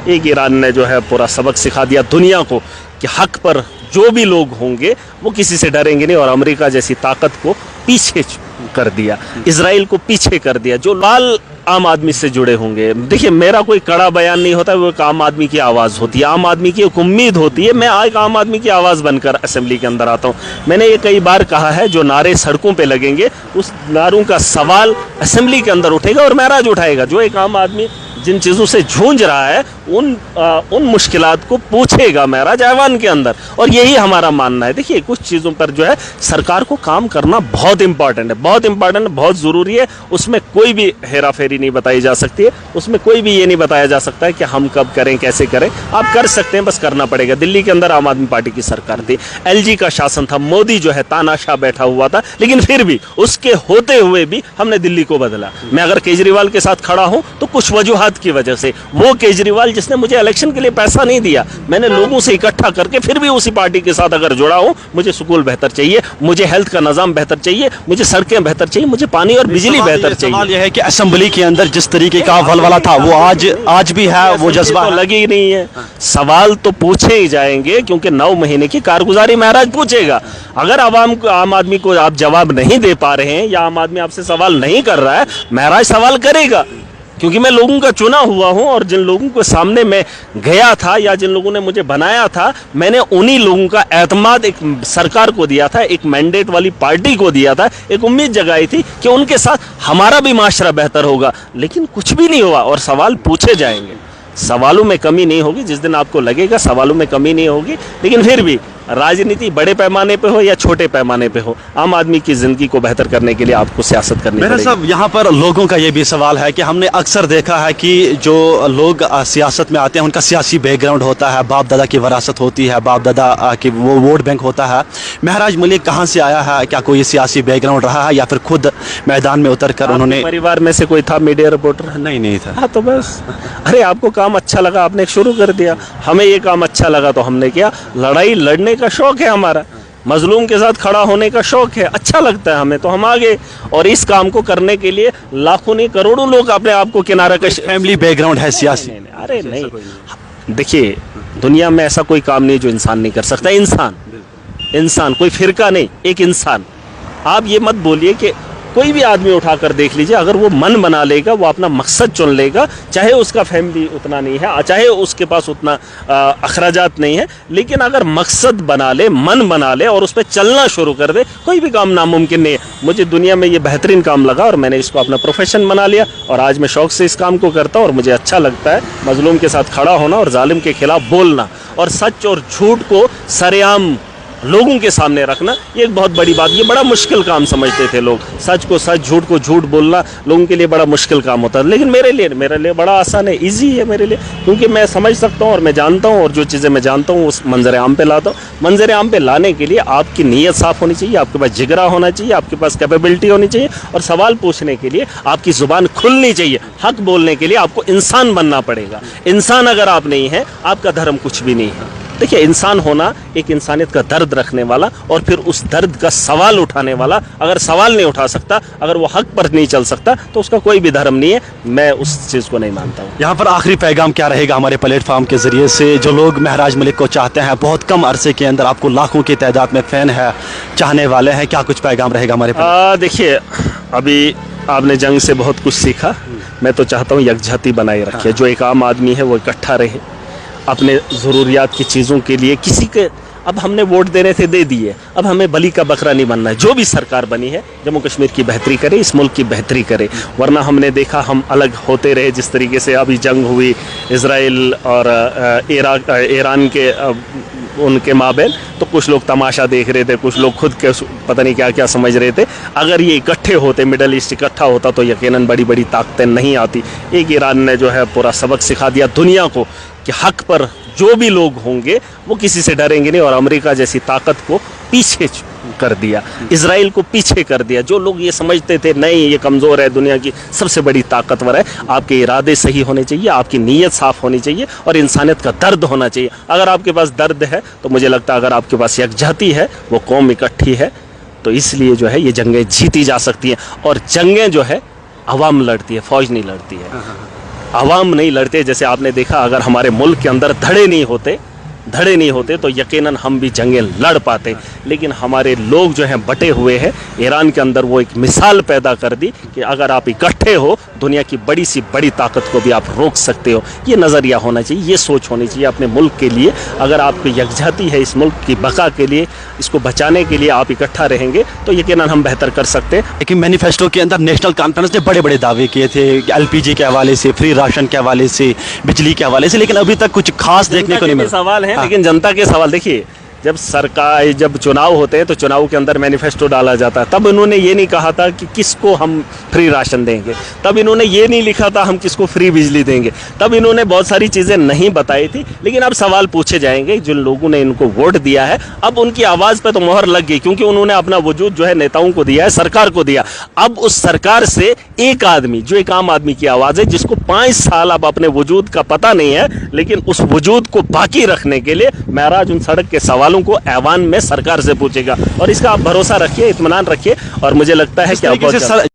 एक ईरान ने जो है पूरा सबक सिखा दिया दुनिया को कि हक पर जो भी लोग होंगे वो किसी से डरेंगे नहीं, और अमेरिका जैसी ताकत को पीछे कर दिया, इजराइल को पीछे कर दिया। जो लाल आम आदमी से जुड़े होंगे, देखिए मेरा कोई कड़ा बयान नहीं होता, वो एक आम आदमी की आवाज़ होती है, आम आदमी की एक उम्मीद होती है। मैं एक आम आदमी की आवाज़ बनकर असेंबली के अंदर आता हूँ। मैंने ये कई बार कहा है, जो नारे सड़कों पे लगेंगे उस नारों का सवाल असेंबली के अंदर उठेगा और महराज उठाएगा। जो एक आम आदमी जिन चीज़ों से जूझ रहा है उन मुश्किलात को पूछेगा महराज ऐवान के अंदर, और यही हमारा मानना है। देखिए कुछ चीज़ों पर जो है सरकार को काम करना बहुत इंपॉर्टेंट है, बहुत इंपॉर्टेंट, बहुत ज़रूरी है। उसमें कोई भी हेरा फेरी नहीं बताई जा सकती है, उसमें कोई भी ये नहीं बताया जा सकता है कि हम कब करें कैसे करें। आप कर सकते हैं, बस करना पड़ेगा। दिल्ली के अंदर आम आदमी पार्टी की सरकार थी, LG का शासन था, मोदी जो है तानाशाह बैठा हुआ था, लेकिन फिर भी उसके होते हुए भी हमने दिल्ली को बदला। मैं अगर केजरीवाल के साथ खड़ा हूं तो कुछ वजूहात की वजह से। वो केजरीवाल जिसने मुझे इलेक्शन के लिए पैसा नहीं दिया, मैंने लोगों से इकट्ठा करके फिर भी उसी पार्टी के साथ अगर जुड़ा हूं। मुझे स्कूल बेहतर चाहिए, मुझे हेल्थ का निजाम बेहतर चाहिए, मुझे सड़कें बेहतर चाहिए, मुझे पानी और बिजली बेहतर चाहिए। सवाल यह है कि असेंबली के अंदर जिस तरीके का वलवला था वो आज भी है, वो जज्बा तो लगी ही नहीं है। सवाल तो पूछे ही जाएंगे, क्योंकि 9 महीने की कारगुजारी महराज पूछेगा। अगर आम आदमी को आप जवाब नहीं दे पा रहे हैं या आम आदमी आपसे सवाल नहीं कर रहा है, महराज सवाल करेगा। क्योंकि मैं लोगों का चुना हुआ हूं, और जिन लोगों के सामने मैं गया था या जिन लोगों ने मुझे बनाया था, मैंने उन्हीं लोगों का एतमाद एक सरकार को दिया था, एक मैंडेट वाली पार्टी को दिया था, एक उम्मीद जगाई थी कि उनके साथ हमारा भी माशरा बेहतर होगा। लेकिन कुछ भी नहीं हुआ, और सवाल पूछे जाएंगे। सवालों में कमी नहीं होगी, जिस दिन आपको लगेगा सवालों में कमी नहीं होगी। लेकिन फिर भी राजनीति बड़े पैमाने पे हो या छोटे पैमाने पे हो, आम आदमी की ज़िंदगी को बेहतर करने के लिए आपको सियासत करनी पड़ेगी। मेरा साहब, यहाँ पर लोगों का ये भी सवाल है कि हमने अक्सर देखा है कि जो लोग सियासत में आते हैं उनका सियासी बैकग्राउंड होता है, बाप दादा की वरासत होती है, बाप दादा की वो वोट बैंक होता है। महराज मलिक कहाँ से आया है? क्या कोई सियासी बैकग्राउंड रहा है या फिर खुद मैदान में उतर कर उन्होंने? परिवार में से कोई था मीडिया रिपोर्टर? नहीं था। हाँ, तो बस अरे आपको काम अच्छा लगा, आपने शुरू कर दिया। हमें ये काम अच्छा लगा तो हमने किया। लड़ाई लड़ने का शौक है हमारा, मजलूम के साथ खड़ा होने का शौक है, अच्छा लगता है हमें, तो हम आगे। और इस काम को करने के लिए लाखों नहीं करोड़ों लोग अपने आप को किनारा कश। फैमिली बैकग्राउंड है सियासी? अरे नहीं, देखिए दुनिया में ऐसा कोई काम नहीं जो इंसान नहीं कर सकता। इंसान कोई फिरका नहीं, एक इंसान। आप ये मत बोलिए कि कोई भी आदमी उठाकर देख लीजिए, अगर वो मन बना लेगा, वो अपना मकसद चुन लेगा, चाहे उसका फैमिली उतना नहीं है, चाहे उसके पास उतना अखराजात नहीं है, लेकिन अगर मकसद बना ले, मन बना ले और उस पर चलना शुरू कर दे, कोई भी काम नामुमकिन नहीं है। मुझे दुनिया में ये बेहतरीन काम लगा और मैंने इसको अपना प्रोफेशन बना लिया, और आज मैं शौक से इस काम को करता हूँ। और मुझे अच्छा लगता है मजलूम के साथ खड़ा होना और जालिम के खिलाफ बोलना, और सच और झूठ को सरेआम लोगों के सामने रखना, ये एक बहुत बड़ी बात। ये बड़ा मुश्किल काम समझते थे लोग, सच को सच, झूठ को झूठ बोलना लोगों के लिए बड़ा मुश्किल काम होता है। लेकिन मेरे लिए बड़ा आसान है, इजी है मेरे लिए, क्योंकि मैं समझ सकता हूँ और मैं जानता हूँ, और जो चीज़ें मैं जानता हूँ उस मंजर आम पे लाता हूँ। मंजर आम पे लाने के लिए आपकी नीयत साफ़ होनी चाहिए, आपके पास जिगरा होना चाहिए, आपके पास कैपेबिलिटी होनी चाहिए, और सवाल पूछने के लिए आपकी ज़ुबान खुलनी चाहिए। हक बोलने के लिए आपको इंसान बनना पड़ेगा। इंसान अगर आप नहीं हैं, आपका धर्म कुछ भी नहीं है। देखिए, इंसान होना एक इंसानियत का दर्द रखने वाला, और फिर उस दर्द का सवाल उठाने वाला। अगर सवाल नहीं उठा सकता, अगर वो हक पर नहीं चल सकता, तो उसका कोई भी धर्म नहीं है। मैं उस चीज़ को नहीं मानता हूँ। यहाँ पर आखिरी पैगाम क्या रहेगा हमारे प्लेटफॉर्म के जरिए से? जो लोग महराज मलिक को चाहते हैं, बहुत कम अरसे के अंदर आपको लाखों की तादाद में फ़ैन है, चाहने वाले हैं, क्या कुछ पैगाम रहेगा हमारे? देखिए, अभी आपने जंग से बहुत कुछ सीखा। मैं तो चाहता हूँ यकजहती बनाए रखे, जो एक आम आदमी है वो इकट्ठा रहे अपने ज़रूरियात की चीज़ों के लिए। किसी के अब हमने वोट देने थे, दे दिए, अब हमें बली का बकरा नहीं बनना है। जो भी सरकार बनी है, जम्मू कश्मीर की बेहतरी करे, इस मुल्क की बेहतरी करे। वरना हमने देखा हम अलग होते रहे, जिस तरीके से अभी जंग हुई इजराइल और ईरान के उनके माबेन, तो कुछ लोग तमाशा देख रहे थे, कुछ लोग खुद के पता नहीं क्या क्या समझ रहे थे। अगर ये इकट्ठे होते, मिडल ईस्ट इकट्ठा होता, तो यकीनन बड़ी बड़ी ताकतें नहीं आती। एक ईरान ने जो है पूरा सबक सिखा दिया दुनिया को कि हक पर जो भी लोग होंगे वो किसी से डरेंगे नहीं, और अमेरिका जैसी ताकत को पीछे कर दिया, इजराइल को पीछे कर दिया। जो लोग ये समझते थे नहीं ये कमज़ोर है, दुनिया की सबसे बड़ी ताकतवर है, आपके इरादे सही होने चाहिए, आपकी नीयत साफ़ होनी चाहिए, और इंसानियत का दर्द होना चाहिए। अगर आपके पास दर्द है, तो मुझे लगता है अगर आपके पास यकजहती है, वो कौम इकट्ठी है, तो इसलिए जो है ये जंगें जीती जा सकती हैं। और जंगें जो है अवाम लड़ती है, फ़ौज नहीं लड़ती है। आवाम नहीं लड़ते, जैसे आपने देखा अगर हमारे मुल्क के अंदर धड़े नहीं होते तो यकीनन हम भी जंगें लड़ पाते, लेकिन हमारे लोग जो हैं बटे हुए हैं। ईरान के अंदर वो एक मिसाल पैदा कर दी कि अगर आप इकट्ठे हो दुनिया की बड़ी सी बड़ी ताकत को भी आप रोक सकते हो। ये नज़रिया होना चाहिए, ये सोच होनी चाहिए अपने मुल्क के लिए। अगर आपको यकजहती है इस मुल्क की बका के लिए, इसको बचाने के लिए आप इकट्ठा रहेंगे तो यकीनन हम बेहतर कर सकते हैं। लेकिन मैनिफेस्टो के अंदर नेशनल कॉन्फ्रेंस ने बड़े बड़े दावे किए थे, एलपीजी के हवाले से, फ्री राशन के हवाले से, बिजली के हवाले से, लेकिन अभी तक कुछ खास देखने को नहीं मिला। सवाल है लेकिन जनता के सवाल देखिए, जब चुनाव होते हैं तो चुनाव के अंदर मैनिफेस्टो डाला जाता है, तब इन्होंने ये नहीं कहा था कि किसको हम फ्री राशन देंगे, तब इन्होंने ये नहीं लिखा था हम किसको फ्री बिजली देंगे, तब इन्होंने बहुत सारी चीज़ें नहीं बताई थी। लेकिन अब सवाल पूछे जाएंगे, जिन लोगों ने इनको वोट दिया है अब उनकी आवाज़ पे तो मोहर लग गई, क्योंकि उन्होंने अपना वजूद जो है नेताओं को दिया है, सरकार को दिया। अब उस सरकार से एक आदमी जो एक आम आदमी की आवाज़ है, जिसको 5 साल अब अपने वजूद का पता नहीं है, लेकिन उस वजूद को बाकी रखने के लिए महराज उन सड़क के सवालों को ऐवान में सरकार से पूछेगा। और इसका आप भरोसा रखिए, इत्मीनान रखिए, और मुझे लगता है कि आप बहुत